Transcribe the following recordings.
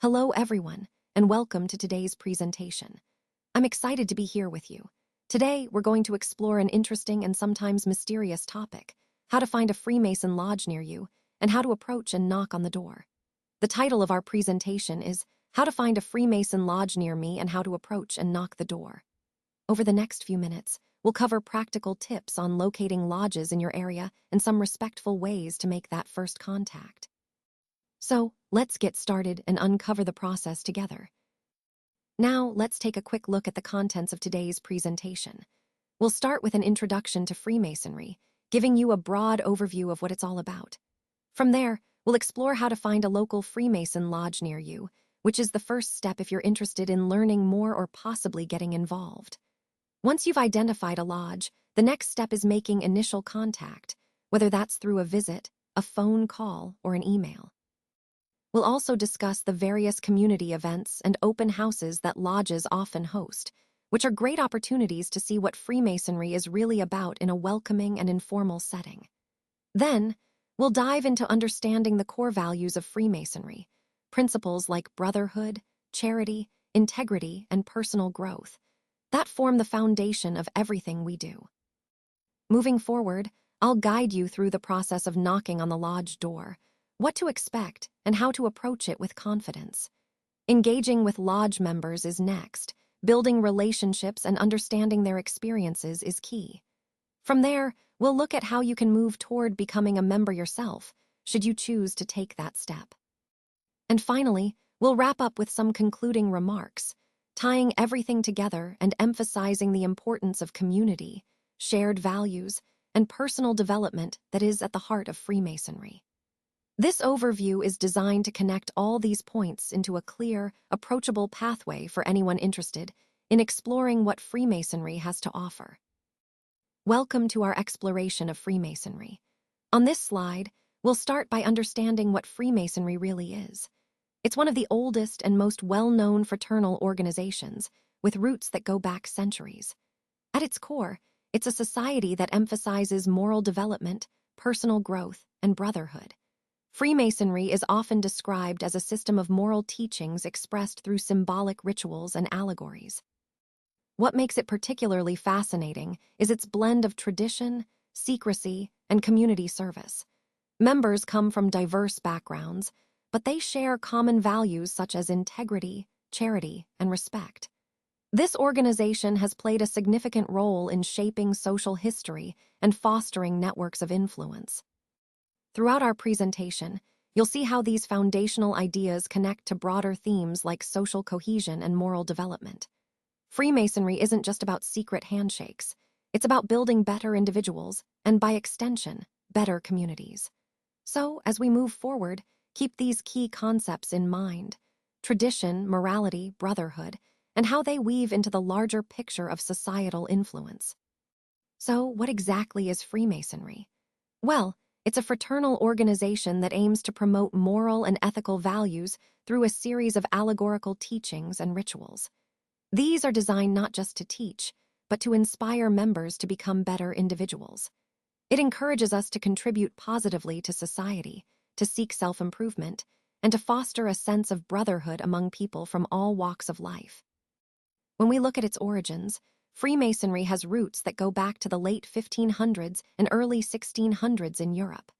Hello everyone, and welcome to today's presentation. I'm excited to be here with you. Today, we're going to explore an interesting and sometimes mysterious topic: how to find a Freemason lodge near you, and how to approach and knock on the door. The title of our presentation is How to Find a Freemason Lodge Near Me and How to Approach and Knock the Door. Over the next few minutes, we'll cover practical tips on locating lodges in your area and some respectful ways to make that first contact. So, let's get started and uncover the process together. Now, let's take a quick look at the contents of today's presentation. We'll start with an introduction to Freemasonry, giving you a broad overview of what it's all about. From there, we'll explore how to find a local Freemason lodge near you, which is the first step if you're interested in learning more or possibly getting involved. Once you've identified a lodge, the next step is making initial contact, whether that's through a visit, a phone call, or an email. We'll also discuss the various community events and open houses that lodges often host, which are great opportunities to see what Freemasonry is really about in a welcoming and informal setting. Then, we'll dive into understanding the core values of Freemasonry, principles like brotherhood, charity, integrity, and personal growth, that form the foundation of everything we do. Moving forward, I'll guide you through the process of knocking on the lodge door, what to expect, and how to approach it with confidence. Engaging with lodge members is next. Building relationships and understanding their experiences is key. From there, we'll look at how you can move toward becoming a member yourself, should you choose to take that step. And finally, we'll wrap up with some concluding remarks, tying everything together and emphasizing the importance of community, shared values, and personal development that is at the heart of Freemasonry. This overview is designed to connect all these points into a clear, approachable pathway for anyone interested in exploring what Freemasonry has to offer. Welcome to our exploration of Freemasonry. On this slide, we'll start by understanding what Freemasonry really is. It's one of the oldest and most well-known fraternal organizations, with roots that go back centuries. At its core, it's a society that emphasizes moral development, personal growth, and brotherhood. Freemasonry is often described as a system of moral teachings expressed through symbolic rituals and allegories. What makes it particularly fascinating is its blend of tradition, secrecy, and community service. Members come from diverse backgrounds, but they share common values such as integrity, charity, and respect. This organization has played a significant role in shaping social history and fostering networks of influence. Throughout our presentation, you'll see how these foundational ideas connect to broader themes like social cohesion and moral development. Freemasonry isn't just about secret handshakes. It's about building better individuals and, by extension, better communities. So, as we move forward, keep these key concepts in mind: tradition, morality, brotherhood, and how they weave into the larger picture of societal influence. So, what exactly is Freemasonry? Well, it's a fraternal organization that aims to promote moral and ethical values through a series of allegorical teachings and rituals. These are designed not just to teach, but to inspire members to become better individuals. It encourages us to contribute positively to society, to seek self-improvement, and to foster a sense of brotherhood among people from all walks of life. When we look at its origins, Freemasonry has roots that go back to the late 1500s and early 1600s in Europe.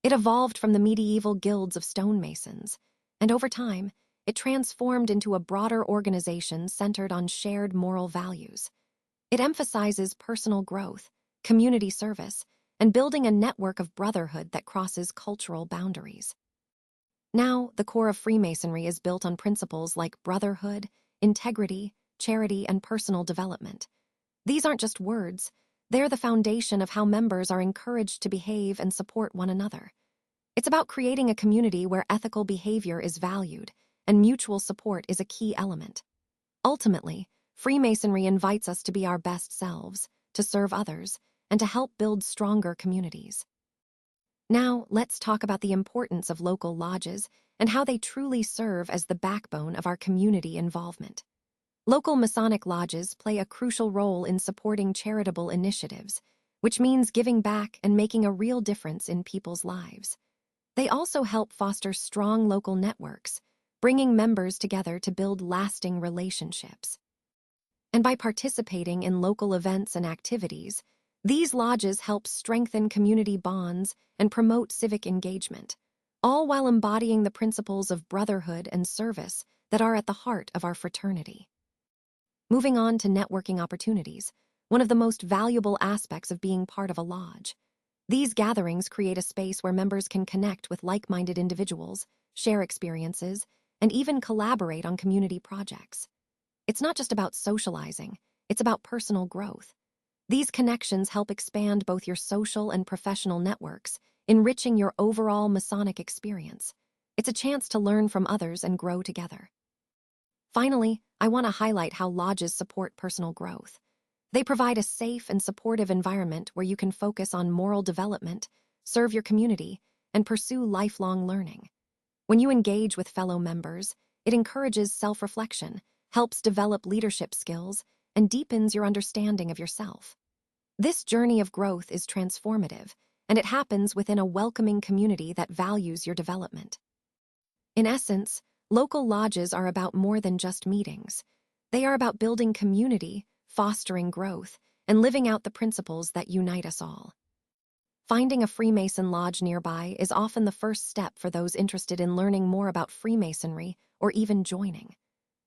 It evolved from the medieval guilds of stonemasons, and over time, it transformed into a broader organization centered on shared moral values. It emphasizes personal growth, community service, and building a network of brotherhood that crosses cultural boundaries. Now, the core of Freemasonry is built on principles like brotherhood, integrity, charity, and personal development. These aren't just words, they're the foundation of how members are encouraged to behave and support one another. It's about creating a community where ethical behavior is valued, and mutual support is a key element. Ultimately, Freemasonry invites us to be our best selves, to serve others, and to help build stronger communities. Now, let's talk about the importance of local lodges and how they truly serve as the backbone of our community involvement. Local Masonic lodges play a crucial role in supporting charitable initiatives, which means giving back and making a real difference in people's lives. They also help foster strong local networks, bringing members together to build lasting relationships. And by participating in local events and activities, these lodges help strengthen community bonds and promote civic engagement, all while embodying the principles of brotherhood and service that are at the heart of our fraternity. Moving on to networking opportunities, one of the most valuable aspects of being part of a lodge. These gatherings create a space where members can connect with like-minded individuals, share experiences, and even collaborate on community projects. It's not just about socializing, it's about personal growth. These connections help expand both your social and professional networks, enriching your overall Masonic experience. It's a chance to learn from others and grow together. Finally, I want to highlight how lodges support personal growth. They provide a safe and supportive environment where you can focus on moral development, serve your community, and pursue lifelong learning. When you engage with fellow members, it encourages self-reflection, helps develop leadership skills, and deepens your understanding of yourself. This journey of growth is transformative, and it happens within a welcoming community that values your development. In essence, local lodges are about more than just meetings. They are about building community, fostering growth, and living out the principles that unite us all. Finding a Freemason lodge nearby is often the first step for those interested in learning more about Freemasonry or even joining.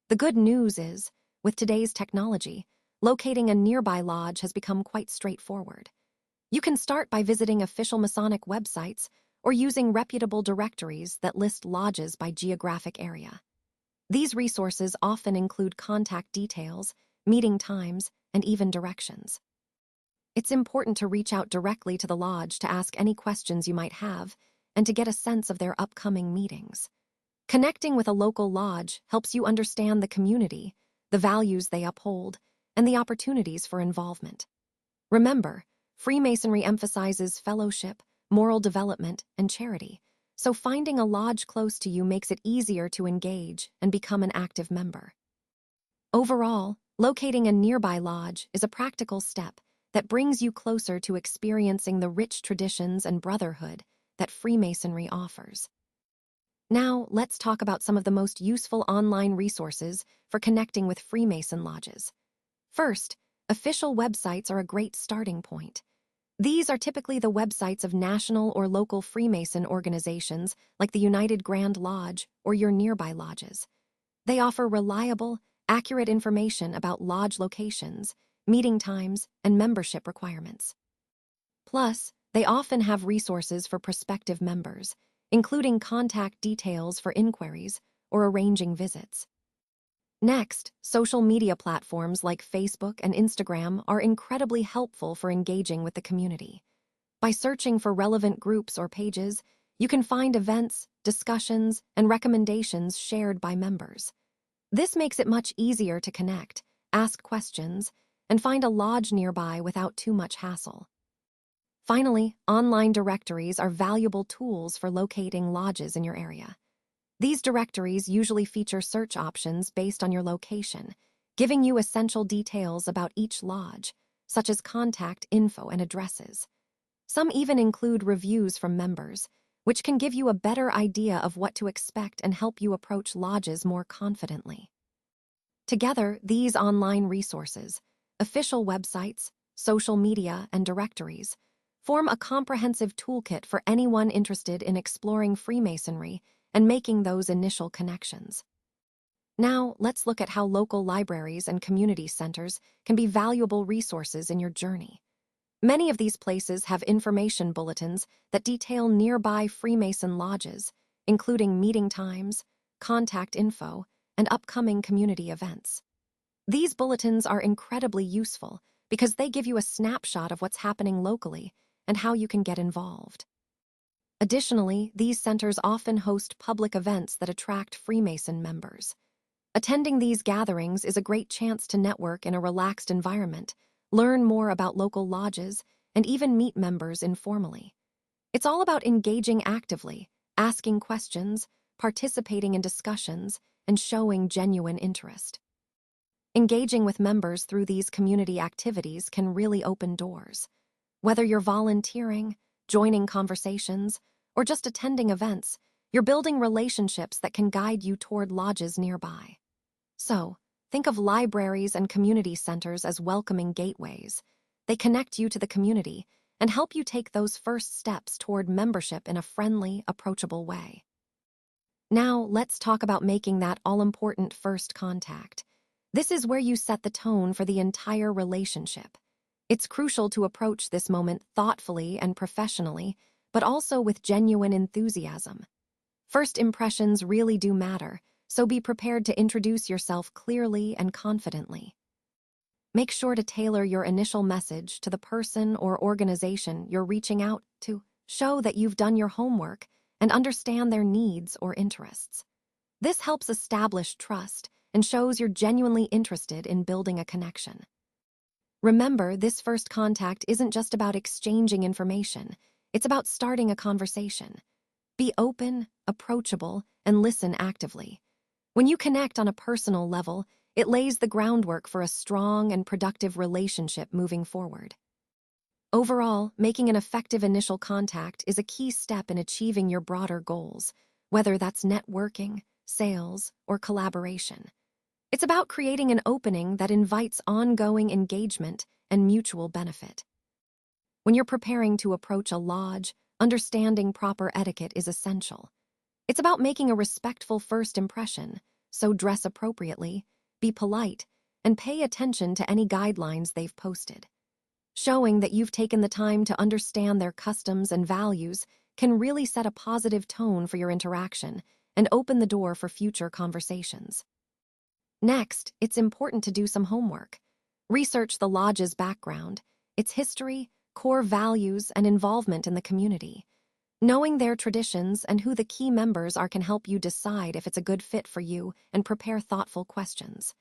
The good news is, with today's technology, locating a nearby lodge has become quite straightforward. You can start by visiting official Masonic websites or using reputable directories that list lodges by geographic area. These resources often include contact details, meeting times, and even directions. It's important to reach out directly to the lodge to ask any questions you might have and to get a sense of their upcoming meetings. Connecting with a local lodge helps you understand the community, the values they uphold, and the opportunities for involvement. Remember, Freemasonry emphasizes fellowship, moral development, and charity, so finding a lodge close to you makes it easier to engage and become an active member. Overall, locating a nearby lodge is a practical step that brings you closer to experiencing the rich traditions and brotherhood that Freemasonry offers. Now, let's talk about some of the most useful online resources for connecting with Freemason lodges. First, official websites are a great starting point. These are typically the websites of national or local Freemason organizations like the United Grand Lodge or your nearby lodges. They offer reliable, accurate information about lodge locations, meeting times, and membership requirements. Plus, they often have resources for prospective members, including contact details for inquiries or arranging visits. Next, social media platforms like Facebook and Instagram are incredibly helpful for engaging with the community. By searching for relevant groups or pages, you can find events, discussions, and recommendations shared by members. This makes it much easier to connect, ask questions, and find a lodge nearby without too much hassle. Finally, online directories are valuable tools for locating lodges in your area. These directories usually feature search options based on your location, giving you essential details about each lodge, such as contact info and addresses. Some even include reviews from members, which can give you a better idea of what to expect and help you approach lodges more confidently. Together, these online resources, official websites, social media, and directories, form a comprehensive toolkit for anyone interested in exploring Freemasonry and making those initial connections. Now, let's look at how local libraries and community centers can be valuable resources in your journey. Many of these places have information bulletins that detail nearby Freemason lodges, including meeting times, contact info, and upcoming community events. These bulletins are incredibly useful because they give you a snapshot of what's happening locally and how you can get involved. Additionally, these centers often host public events that attract Freemason members. Attending these gatherings is a great chance to network in a relaxed environment, learn more about local lodges, and even meet members informally. It's all about engaging actively, asking questions, participating in discussions, and showing genuine interest. Engaging with members through these community activities can really open doors. Whether you're volunteering, joining conversations, or just attending events, You're building relationships that can guide you toward lodges nearby. So, think of libraries and community centers as welcoming gateways. They connect you to the community and help you take those first steps toward membership in a friendly, approachable way. Now, let's talk about making that all-important first contact. This is where you set the tone for the entire relationship. It's crucial to approach this moment thoughtfully and professionally, but also with genuine enthusiasm. First impressions really do matter, so be prepared to introduce yourself clearly and confidently. Make sure to tailor your initial message to the person or organization you're reaching out to. Show that you've done your homework and understand their needs or interests. This helps establish trust and shows you're genuinely interested in building a connection. Remember, this first contact isn't just about exchanging information, it's about starting a conversation. Be open, approachable, and listen actively. When you connect on a personal level, it lays the groundwork for a strong and productive relationship moving forward. Overall, making an effective initial contact is a key step in achieving your broader goals, whether that's networking, sales, or collaboration. It's about creating an opening that invites ongoing engagement and mutual benefit. When you're preparing to approach a lodge, understanding proper etiquette is essential. It's about making a respectful first impression, so dress appropriately, be polite, and pay attention to any guidelines they've posted. Showing that you've taken the time to understand their customs and values can really set a positive tone for your interaction and open the door for future conversations. Next, it's important to do some homework. Research the lodge's background, its history, core values, and involvement in the community. Knowing their traditions and who the key members are can help you decide if it's a good fit for you and prepare thoughtful questions.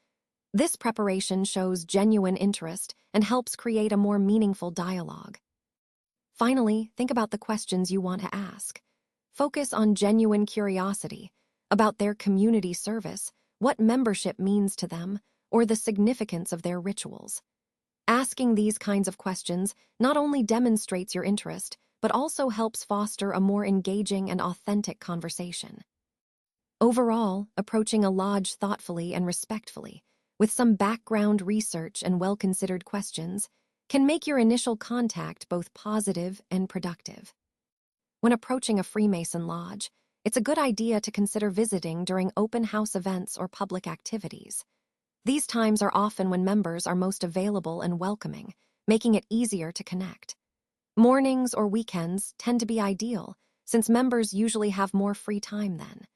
This preparation shows genuine interest and helps create a more meaningful dialogue. Finally, think about the questions you want to ask. Focus on genuine curiosity about their community service, what membership means to them, or the significance of their rituals. Asking these kinds of questions not only demonstrates your interest, but also helps foster a more engaging and authentic conversation. Overall, approaching a lodge thoughtfully and respectfully, with some background research and well-considered questions, can make your initial contact both positive and productive. When approaching a Freemason lodge, it's a good idea to consider visiting during open house events or public activities. These times are often when members are most available and welcoming, making it easier to connect. Mornings or weekends tend to be ideal, since members usually have more free time then.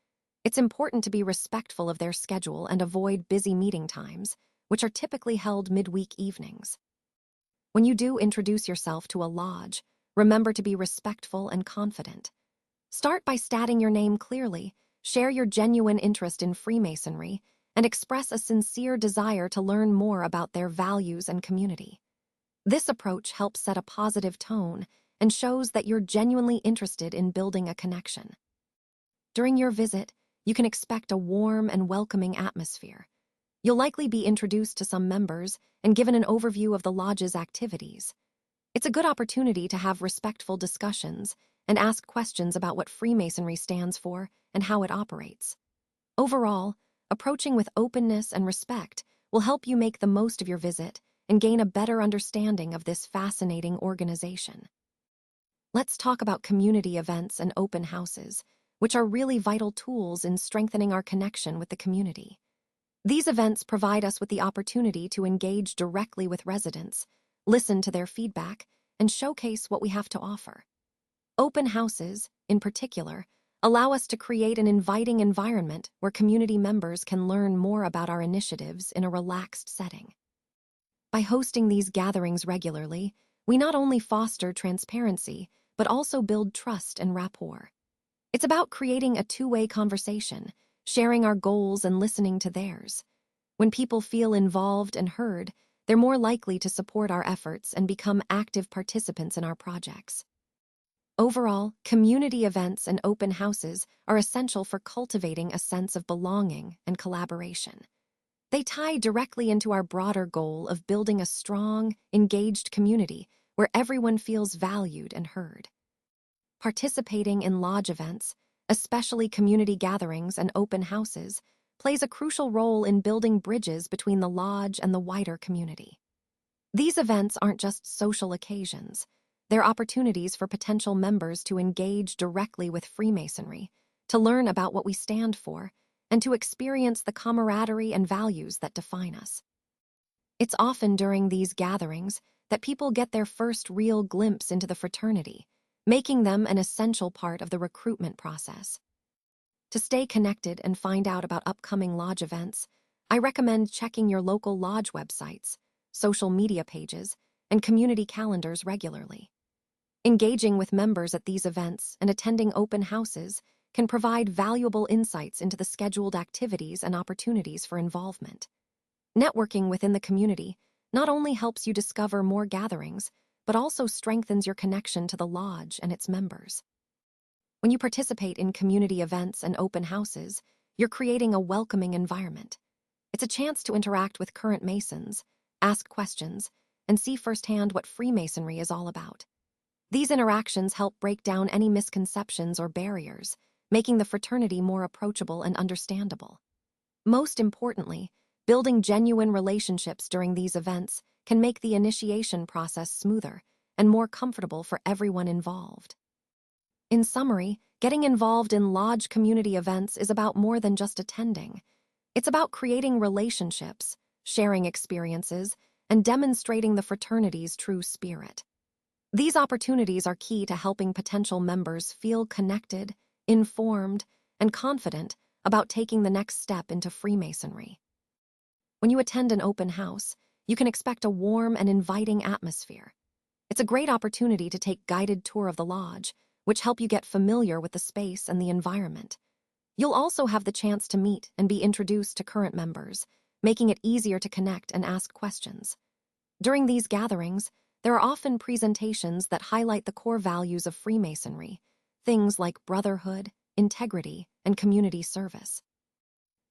It's important to be respectful of their schedule and avoid busy meeting times, which are typically held midweek evenings. When you do introduce yourself to a lodge, remember to be respectful and confident. Start by stating your name clearly, share your genuine interest in Freemasonry, and express a sincere desire to learn more about their values and community. This approach helps set a positive tone and shows that you're genuinely interested in building a connection. During your visit, you can expect a warm and welcoming atmosphere. You'll likely be introduced to some members and given an overview of the lodge's activities. It's a good opportunity to have respectful discussions and ask questions about what Freemasonry stands for and how it operates. Overall, approaching with openness and respect will help you make the most of your visit and gain a better understanding of this fascinating organization. Let's talk about community events and open houses, which are really vital tools in strengthening our connection with the community. These events provide us with the opportunity to engage directly with residents, listen to their feedback, and showcase what we have to offer. Open houses, in particular, allow us to create an inviting environment where community members can learn more about our initiatives in a relaxed setting. By hosting these gatherings regularly, we not only foster transparency, but also build trust and rapport. It's about creating a two-way conversation, sharing our goals and listening to theirs. When people feel involved and heard, they're more likely to support our efforts and become active participants in our projects. Overall, community events and open houses are essential for cultivating a sense of belonging and collaboration. They tie directly into our broader goal of building a strong, engaged community where everyone feels valued and heard. Participating in lodge events, especially community gatherings and open houses, plays a crucial role in building bridges between the lodge and the wider community. These events aren't just social occasions. They're opportunities for potential members to engage directly with Freemasonry, to learn about what we stand for, and to experience the camaraderie and values that define us. It's often during these gatherings that people get their first real glimpse into the fraternity, making them an essential part of the recruitment process. To stay connected and find out about upcoming lodge events, I recommend checking your local lodge websites, social media pages, and community calendars regularly. Engaging with members at these events and attending open houses can provide valuable insights into the scheduled activities and opportunities for involvement. Networking within the community not only helps you discover more gatherings, but also strengthens your connection to the lodge and its members. When you participate in community events and open houses, you're creating a welcoming environment. It's a chance to interact with current Masons, ask questions, and see firsthand what Freemasonry is all about. These interactions help break down any misconceptions or barriers, making the fraternity more approachable and understandable. Most importantly, building genuine relationships during these events can make the initiation process smoother and more comfortable for everyone involved. In summary, getting involved in lodge community events is about more than just attending. It's about creating relationships, sharing experiences, and demonstrating the fraternity's true spirit. These opportunities are key to helping potential members feel connected, informed, and confident about taking the next step into Freemasonry. When you attend an open house, you can expect a warm and inviting atmosphere. It's a great opportunity to take guided tour of the lodge, which help you get familiar with the space and the environment. You'll also have the chance to meet and be introduced to current members, making it easier to connect and ask questions. During these gatherings, there are often presentations that highlight the core values of Freemasonry, things like brotherhood, integrity, and community service.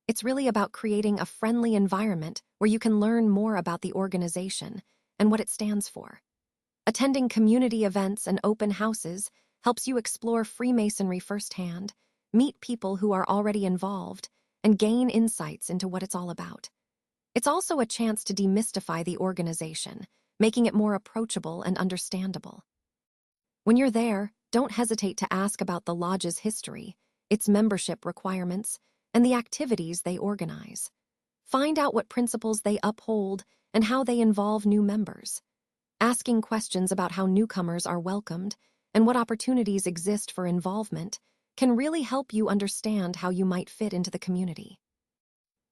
It's really about creating a friendly environment where you can learn more about the organization and what it stands for. Attending community events and open houses helps you explore Freemasonry firsthand, meet people who are already involved, and gain insights into what it's all about. It's also a chance to demystify the organization, making it more approachable and understandable. When you're there, don't hesitate to ask about the lodge's history, its membership requirements, and the activities they organize. Find out what principles they uphold and how they involve new members. Asking questions about how newcomers are welcomed and what opportunities exist for involvement can really help you understand how you might fit into the community.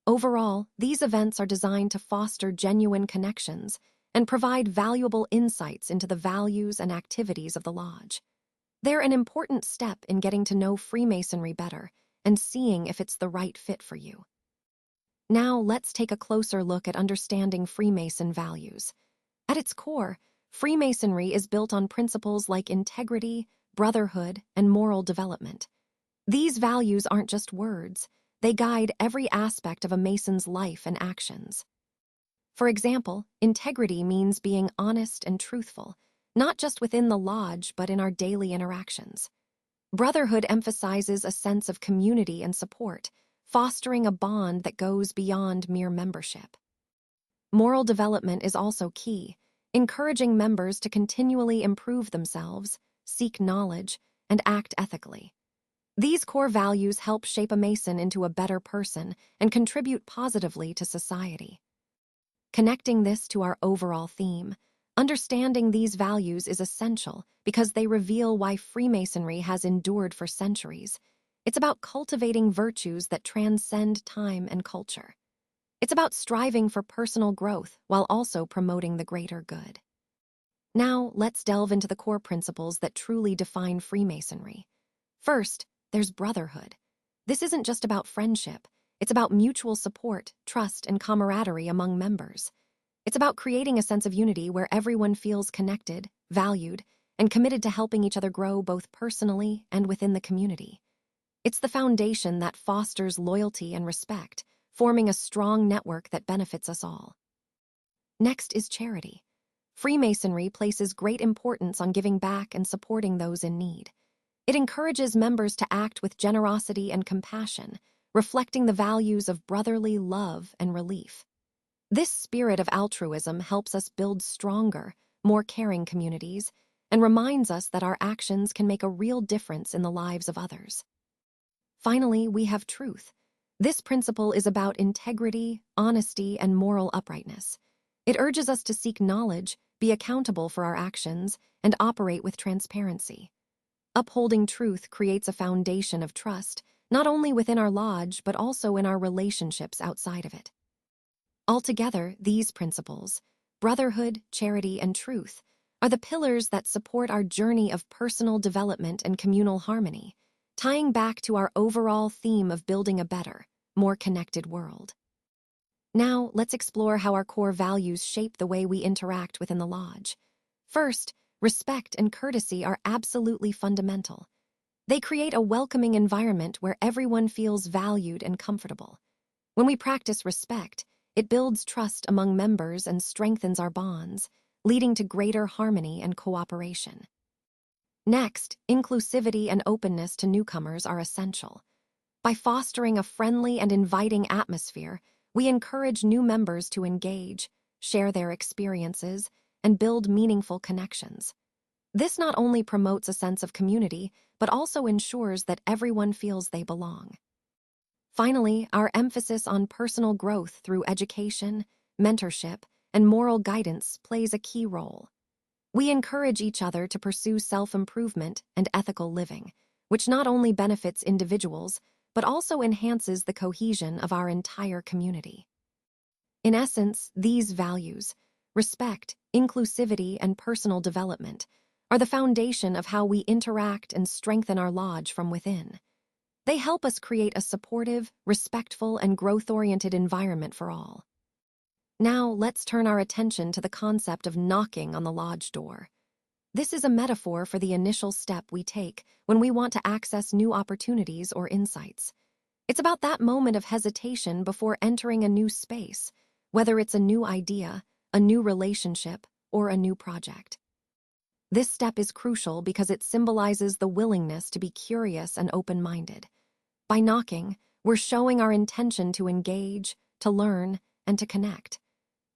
Overall, these events are designed to foster genuine connections and provide valuable insights into the values and activities of the lodge. They're an important step in getting to know Freemasonry better and seeing if it's the right fit for you. Now, let's take a closer look at understanding Freemason values. At its core, Freemasonry is built on principles like integrity, brotherhood, and moral development. These values aren't just words, they guide every aspect of a Mason's life and actions. For example, integrity means being honest and truthful, not just within the lodge but in our daily interactions. Brotherhood emphasizes a sense of community and support, fostering a bond that goes beyond mere membership. Moral development is also key, encouraging members to continually improve themselves, seek knowledge, and act ethically. These core values help shape a Mason into a better person and contribute positively to society. Connecting this to our overall theme, understanding these values is essential because they reveal why Freemasonry has endured for centuries. It's about cultivating virtues that transcend time and culture. It's about striving for personal growth while also promoting the greater good. Now, let's delve into the core principles that truly define Freemasonry. First, there's brotherhood. This isn't just about friendship. It's about mutual support, trust, and camaraderie among members. It's about creating a sense of unity where everyone feels connected, valued, and committed to helping each other grow both personally and within the community. It's the foundation that fosters loyalty and respect, forming a strong network that benefits us all. Next is charity. Freemasonry places great importance on giving back and supporting those in need. It encourages members to act with generosity and compassion, reflecting the values of brotherly love and relief. This spirit of altruism helps us build stronger, more caring communities, and reminds us that our actions can make a real difference in the lives of others. Finally, we have truth. This principle is about integrity, honesty, and moral uprightness. It urges us to seek knowledge, be accountable for our actions, and operate with transparency. Upholding truth creates a foundation of trust, not only within our lodge, but also in our relationships outside of it. Altogether, these principles, brotherhood, charity, and truth, are the pillars that support our journey of personal development and communal harmony, tying back to our overall theme of building a better, more connected world. Now, let's explore how our core values shape the way we interact within the lodge. First, respect and courtesy are absolutely fundamental. They create a welcoming environment where everyone feels valued and comfortable. When we practice respect, it builds trust among members and strengthens our bonds, leading to greater harmony and cooperation. Next, inclusivity and openness to newcomers are essential. By fostering a friendly and inviting atmosphere, we encourage new members to engage, share their experiences, and build meaningful connections. This not only promotes a sense of community, but also ensures that everyone feels they belong. Finally, our emphasis on personal growth through education, mentorship, and moral guidance plays a key role. We encourage each other to pursue self-improvement and ethical living, which not only benefits individuals, but also enhances the cohesion of our entire community. In essence, these values, respect, inclusivity, and personal development, are the foundation of how we interact and strengthen our lodge from within. They help us create a supportive, respectful, and growth-oriented environment for all. Now, let's turn our attention to the concept of knocking on the lodge door. This is a metaphor for the initial step we take when we want to access new opportunities or insights. It's about that moment of hesitation before entering a new space, whether it's a new idea, a new relationship, or a new project. This step is crucial because it symbolizes the willingness to be curious and open-minded. By knocking, we're showing our intention to engage, to learn, and to connect.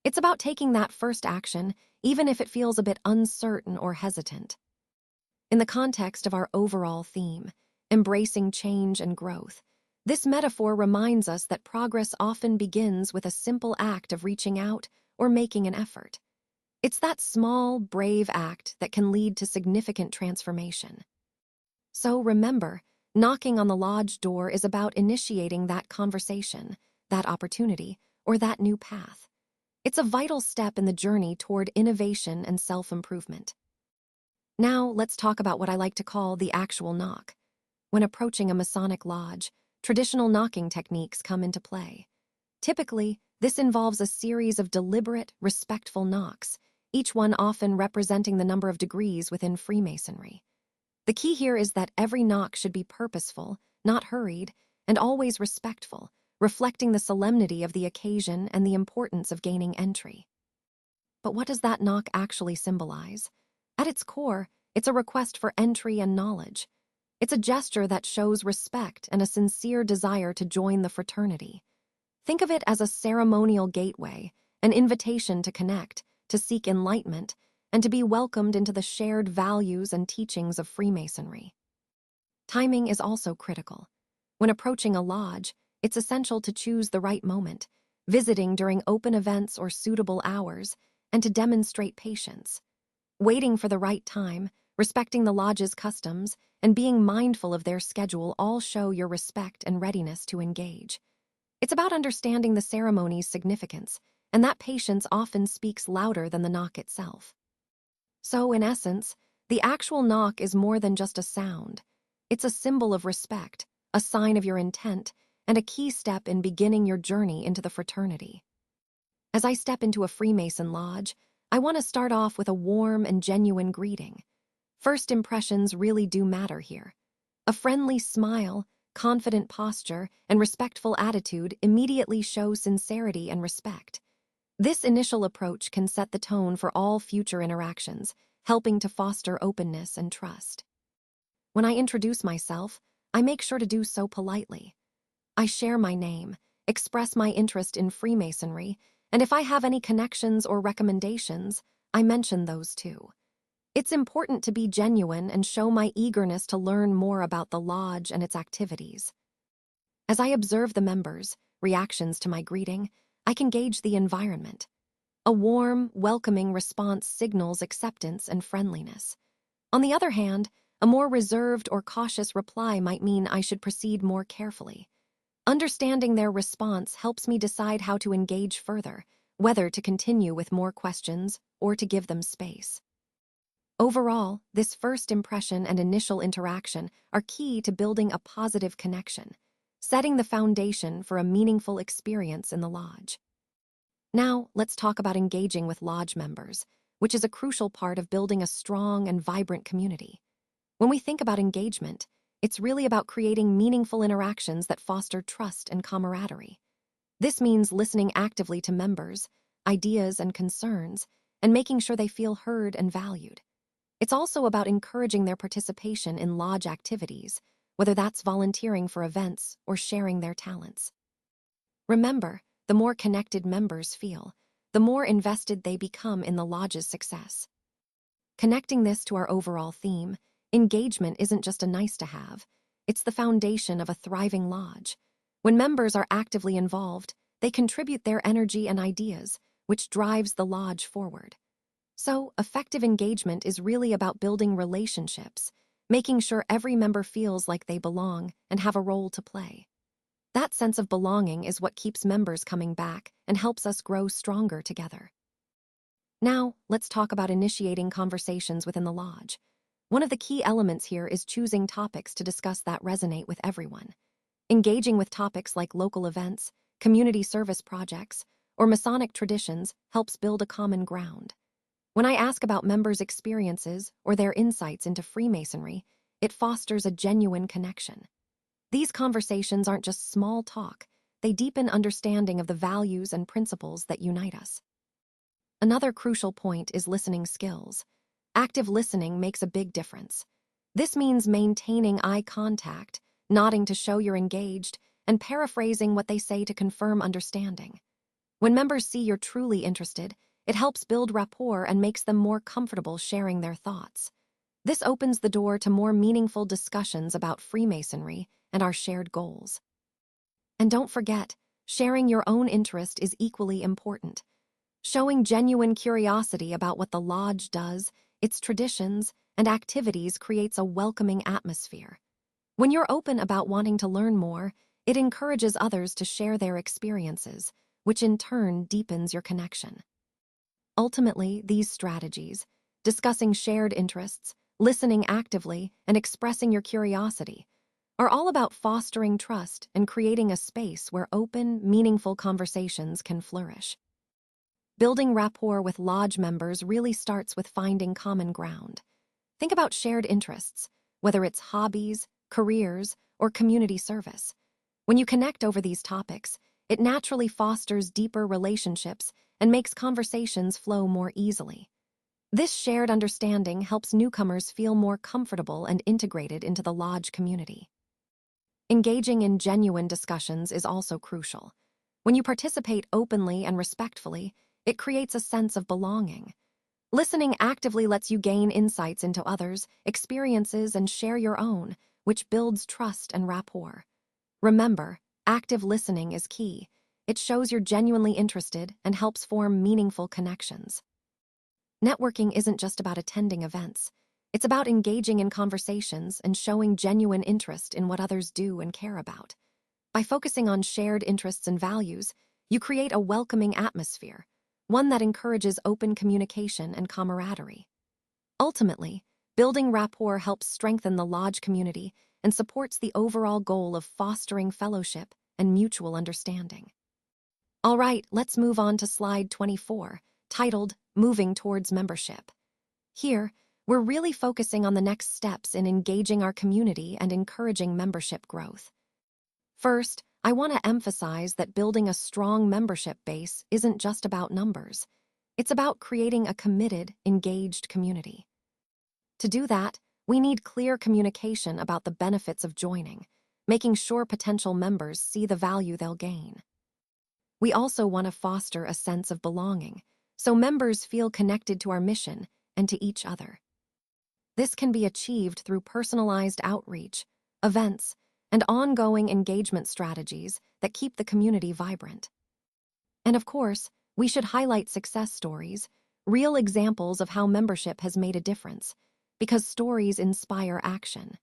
It's about taking that first action, even if it feels a bit uncertain or hesitant. In the context of our overall theme, embracing change and growth, this metaphor reminds us that progress often begins with a simple act of reaching out or making an effort. It's that small, brave act that can lead to significant transformation. So remember, knocking on the lodge door is about initiating that conversation, that opportunity, or that new path. It's a vital step in the journey toward innovation and self-improvement. Now, let's talk about what I like to call the actual knock. When approaching a Masonic lodge, traditional knocking techniques come into play. Typically, this involves a series of deliberate, respectful knocks, each one often representing the number of degrees within Freemasonry. The key here is that every knock should be purposeful, not hurried, and always respectful, reflecting the solemnity of the occasion and the importance of gaining entry. But what does that knock actually symbolize? At its core, it's a request for entry and knowledge. It's a gesture that shows respect and a sincere desire to join the fraternity. Think of it as a ceremonial gateway, an invitation to connect, to seek enlightenment, and to be welcomed into the shared values and teachings of Freemasonry. Timing is also critical. When approaching a lodge, it's essential to choose the right moment, visiting during open events or suitable hours, and to demonstrate patience. Waiting for the right time, respecting the lodge's customs, and being mindful of their schedule all show your respect and readiness to engage. It's about understanding the ceremony's significance, and that patience often speaks louder than the knock itself. So, in essence, the actual knock is more than just a sound. It's a symbol of respect, a sign of your intent, and a key step in beginning your journey into the fraternity. As I step into a Freemason lodge, I want to start off with a warm and genuine greeting. First impressions really do matter here. A friendly smile, confident posture, and respectful attitude immediately show sincerity and respect. This initial approach can set the tone for all future interactions, helping to foster openness and trust. When I introduce myself, I make sure to do so politely. I share my name, express my interest in Freemasonry, and if I have any connections or recommendations, I mention those too. It's important to be genuine and show my eagerness to learn more about the lodge and its activities. As I observe the members' reactions to my greeting, I can gauge the environment. A warm, welcoming response signals acceptance and friendliness. On the other hand, a more reserved or cautious reply might mean I should proceed more carefully. Understanding their response helps me decide how to engage further, whether to continue with more questions or to give them space. Overall, this first impression and initial interaction are key to building a positive connection, setting the foundation for a meaningful experience in the lodge. Now, let's talk about engaging with lodge members, which is a crucial part of building a strong and vibrant community. When we think about engagement, it's really about creating meaningful interactions that foster trust and camaraderie. This means listening actively to members, ideas, and concerns, and making sure they feel heard and valued. It's also about encouraging their participation in lodge activities, whether that's volunteering for events or sharing their talents. Remember, the more connected members feel, the more invested they become in the lodge's success. Connecting this to our overall theme, engagement isn't just a nice-to-have, it's the foundation of a thriving lodge. When members are actively involved, they contribute their energy and ideas, which drives the lodge forward. So, effective engagement is really about building relationships, making sure every member feels like they belong and have a role to play. That sense of belonging is what keeps members coming back and helps us grow stronger together. Now, let's talk about initiating conversations within the lodge. One of the key elements here is choosing topics to discuss that resonate with everyone. Engaging with topics like local events, community service projects, or Masonic traditions helps build a common ground. When I ask about members' experiences or their insights into Freemasonry, it fosters a genuine connection. These conversations aren't just small talk, they deepen understanding of the values and principles that unite us. Another crucial point is listening skills. Active listening makes a big difference. This means maintaining eye contact, nodding to show you're engaged, and paraphrasing what they say to confirm understanding. When members see you're truly interested, it helps build rapport and makes them more comfortable sharing their thoughts. This opens the door to more meaningful discussions about Freemasonry and our shared goals. And don't forget, sharing your own interest is equally important. Showing genuine curiosity about what the lodge does, its traditions, and activities creates a welcoming atmosphere. When you're open about wanting to learn more, it encourages others to share their experiences, which in turn deepens your connection. Ultimately, these strategies, discussing shared interests, listening actively, and expressing your curiosity, are all about fostering trust and creating a space where open, meaningful conversations can flourish. Building rapport with lodge members really starts with finding common ground. Think about shared interests, whether it's hobbies, careers, or community service. When you connect over these topics, it naturally fosters deeper relationships and makes conversations flow more easily. This shared understanding helps newcomers feel more comfortable and integrated into the lodge community. Engaging in genuine discussions is also crucial. When you participate openly and respectfully, it creates a sense of belonging. Listening actively lets you gain insights into others' experiences and share your own, which builds trust and rapport. Remember, active listening is key. It shows you're genuinely interested and helps form meaningful connections. Networking isn't just about attending events. It's about engaging in conversations and showing genuine interest in what others do and care about. By focusing on shared interests and values, you create a welcoming atmosphere, one that encourages open communication and camaraderie. Ultimately, building rapport helps strengthen the lodge community and supports the overall goal of fostering fellowship and mutual understanding. All right, let's move on to slide 24, titled Moving Towards Membership. Here, we're really focusing on the next steps in engaging our community and encouraging membership growth. First, I want to emphasize that building a strong membership base isn't just about numbers. It's about creating a committed, engaged community. To do that, We need clear communication about the benefits of joining, making sure potential members see the value they'll gain. We also want to foster a sense of belonging, so members feel connected to our mission and to each other. This can be achieved through personalized outreach, events, and ongoing engagement strategies that keep the community vibrant. And of course, we should highlight success stories, real examples of how membership has made a difference, because stories inspire action.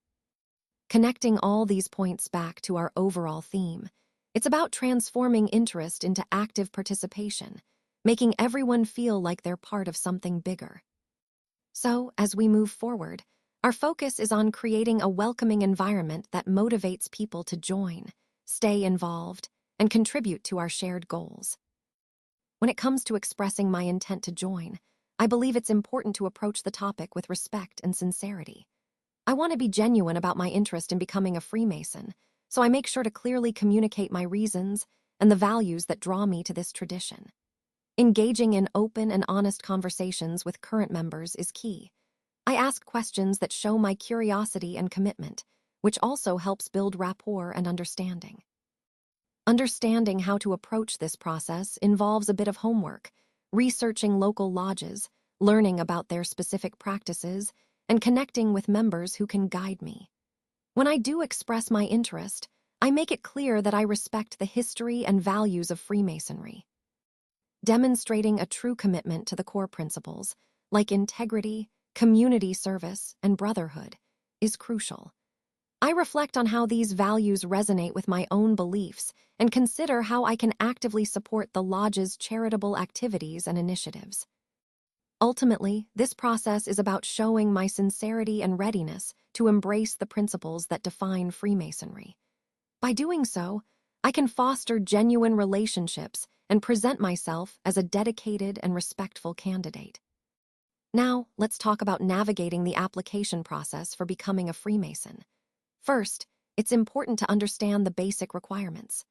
Connecting all these points back to our overall theme, it's about transforming interest into active participation, making everyone feel like they're part of something bigger. So, as we move forward, our focus is on creating a welcoming environment that motivates people to join, stay involved, and contribute to our shared goals. When it comes to expressing my intent to join, I believe it's important to approach the topic with respect and sincerity. I want to be genuine about my interest in becoming a Freemason, so I make sure to clearly communicate my reasons and the values that draw me to this tradition. Engaging in open and honest conversations with current members is key. I ask questions that show my curiosity and commitment, which also helps build rapport and understanding. Understanding how to approach this process involves a bit of homework, researching local lodges, learning about their specific practices, and connecting with members who can guide me. When I do express my interest, I make it clear that I respect the history and values of Freemasonry. Demonstrating a true commitment to the core principles, like integrity, community service, and brotherhood, is crucial. I reflect on how these values resonate with my own beliefs and consider how I can actively support the lodge's charitable activities and initiatives. Ultimately, this process is about showing my sincerity and readiness to embrace the principles that define Freemasonry. By doing so, I can foster genuine relationships and present myself as a dedicated and respectful candidate. Now, let's talk about navigating the application process for becoming a Freemason. First, it's important to understand the basic requirements.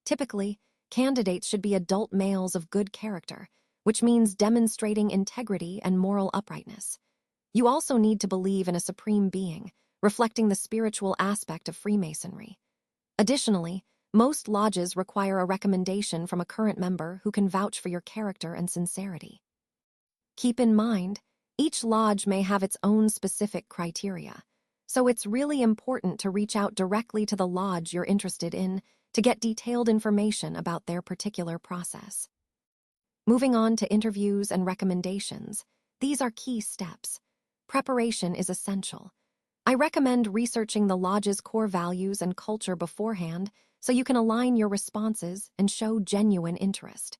Typically, candidates should be adult males of good character, which means demonstrating integrity and moral uprightness. You also need to believe in a supreme being, reflecting the spiritual aspect of Freemasonry. Additionally, most lodges require a recommendation from a current member who can vouch for your character and sincerity. Keep in mind, each lodge may have its own specific criteria, so it's really important to reach out directly to the lodge you're interested in to get detailed information about their particular process. Moving on to interviews and recommendations, these are key steps. Preparation is essential. I recommend researching the lodge's core values and culture beforehand so you can align your responses and show genuine interest.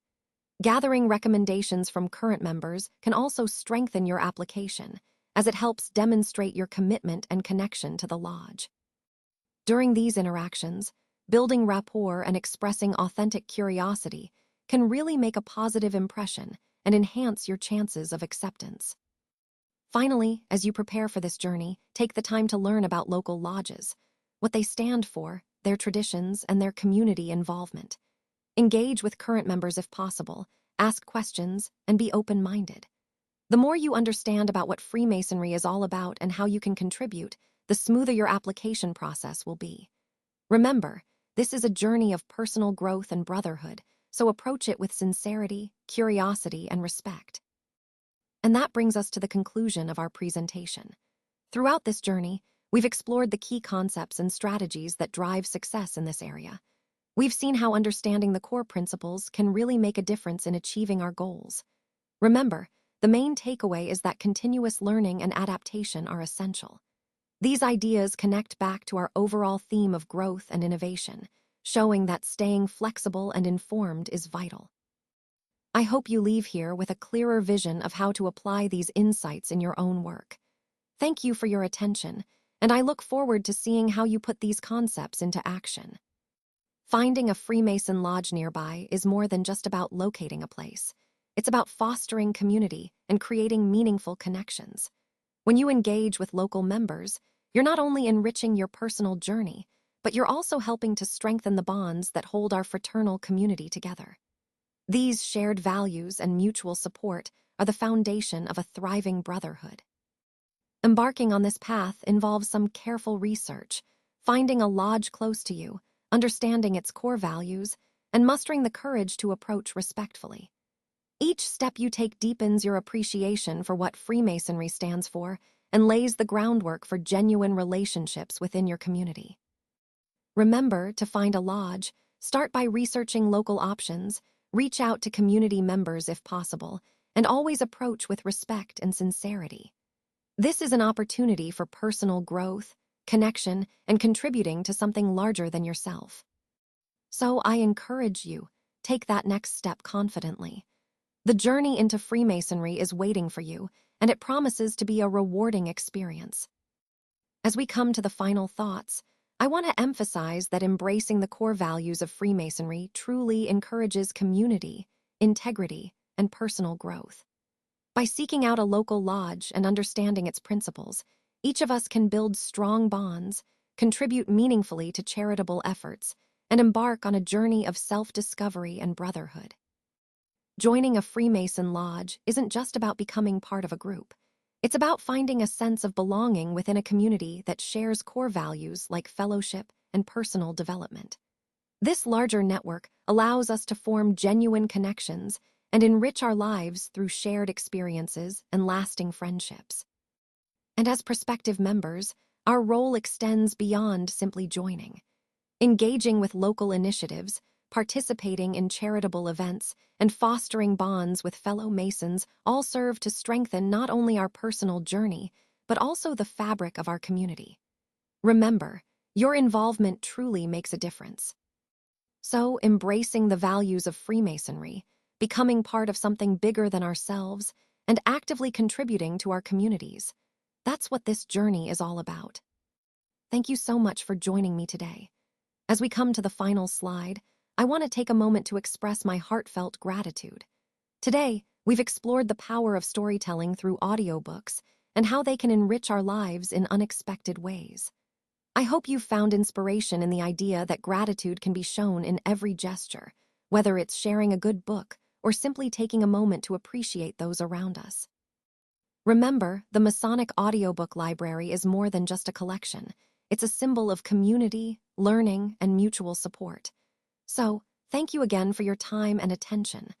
Gathering recommendations from current members can also strengthen your application, as it helps demonstrate your commitment and connection to the lodge. During these interactions, building rapport and expressing authentic curiosity can really make a positive impression and enhance your chances of acceptance. Finally, as you prepare for this journey, take the time to learn about local lodges, what they stand for, their traditions, and their community involvement. Engage with current members if possible, ask questions, and be open-minded. The more you understand about what Freemasonry is all about and how you can contribute, the smoother your application process will be. Remember, this is a journey of personal growth and brotherhood, so approach it with sincerity, curiosity, and respect. And that brings us to the conclusion of our presentation. Throughout this journey, we've explored the key concepts and strategies that drive success in this area. We've seen how understanding the core principles can really make a difference in achieving our goals. Remember, the main takeaway is that continuous learning and adaptation are essential. These ideas connect back to our overall theme of growth and innovation, showing that staying flexible and informed is vital. I hope you leave here with a clearer vision of how to apply these insights in your own work. Thank you for your attention, and I look forward to seeing how you put these concepts into action. Finding a Freemason lodge nearby is more than just about locating a place. It's about fostering community and creating meaningful connections. When you engage with local members, you're not only enriching your personal journey, but you're also helping to strengthen the bonds that hold our fraternal community together. These shared values and mutual support are the foundation of a thriving brotherhood. Embarking on this path involves some careful research, finding a lodge close to you, understanding its core values, and mustering the courage to approach respectfully. Each step you take deepens your appreciation for what Freemasonry stands for and lays the groundwork for genuine relationships within your community. Remember, to find a lodge, start by researching local options, reach out to community members if possible, and always approach with respect and sincerity. This is an opportunity for personal growth, connection, and contributing to something larger than yourself. So I encourage you, take that next step confidently. The journey into Freemasonry is waiting for you, and it promises to be a rewarding experience. As we come to the final thoughts, I want to emphasize that embracing the core values of Freemasonry truly encourages community, integrity, and personal growth. By seeking out a local lodge and understanding its principles, each of us can build strong bonds, contribute meaningfully to charitable efforts, and embark on a journey of self-discovery and brotherhood. Joining a Freemason lodge isn't just about becoming part of a group. It's about finding a sense of belonging within a community that shares core values like fellowship and personal development. This larger network allows us to form genuine connections and enrich our lives through shared experiences and lasting friendships. And as prospective members, our role extends beyond simply joining. Engaging with local initiatives, participating in charitable events, and fostering bonds with fellow Masons all serve to strengthen not only our personal journey, but also the fabric of our community. Remember, your involvement truly makes a difference. So, embracing the values of Freemasonry, becoming part of something bigger than ourselves, and actively contributing to our communities, that's what this journey is all about. Thank you so much for joining me today. As we come to the final slide, I want to take a moment to express my heartfelt gratitude. Today, we've explored the power of storytelling through audiobooks and how they can enrich our lives in unexpected ways. I hope you've found inspiration in the idea that gratitude can be shown in every gesture, whether it's sharing a good book or simply taking a moment to appreciate those around us. Remember, the Masonic audiobook library is more than just a collection. It's a symbol of community, learning, and mutual support. So, thank you again for your time and attention.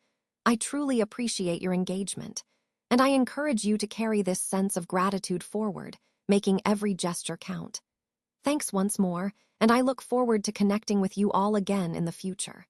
I truly appreciate your engagement, and I encourage you to carry this sense of gratitude forward, making every gesture count. Thanks once more, and I look forward to connecting with you all again in the future.